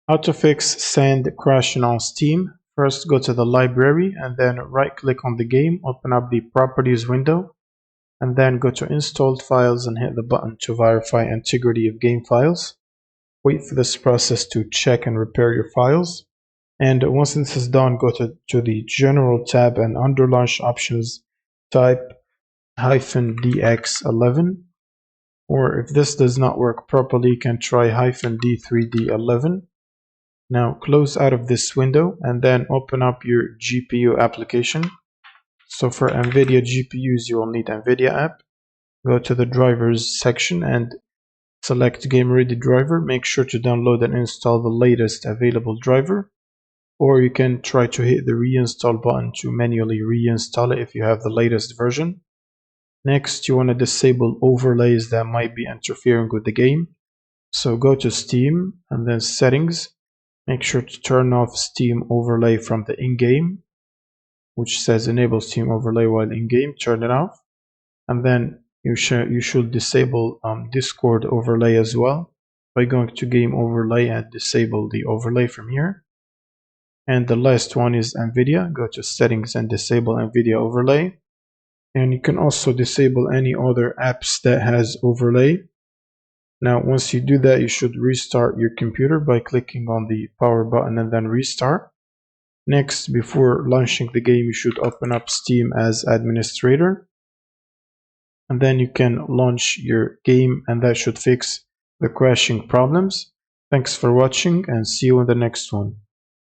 How to fix sand crashing on Steam. First, go to the library and then right-click on the game, open up the Properties window, and then go to Installed Files and hit the button to verify integrity of game files. Wait for this process to check and repair your files. And once this is done, go to the General tab and under Launch Options, type -DX11. Or if this does not work properly, you can try -D3D11. Now close out of this window and then open up your GPU application. So for NVIDIA GPUs, you will need NVIDIA app. Go to the drivers section and select Game Ready driver. Make sure to download and install the latest available driver. Or you can try to hit the reinstall button to manually reinstall it if you have the latest version. Next, you want to disable overlays that might be interfering with the game. So go to Steam and then Settings. Make sure to turn off Steam overlay from the in-game, which says enable Steam overlay while in-game. Turn it off. And then you should disable Discord overlay as well by going to game overlay and disable the overlay from here. And the last one is NVIDIA. Go to settings and disable NVIDIA overlay. And you can also disable any other apps that has overlay. Now once you do that, you should restart your computer by clicking on the power button and then restart. Next, before launching the game, you should open up Steam as administrator. And then you can launch your game and that should fix the crashing problems. Thanks for watching and see you in the next one.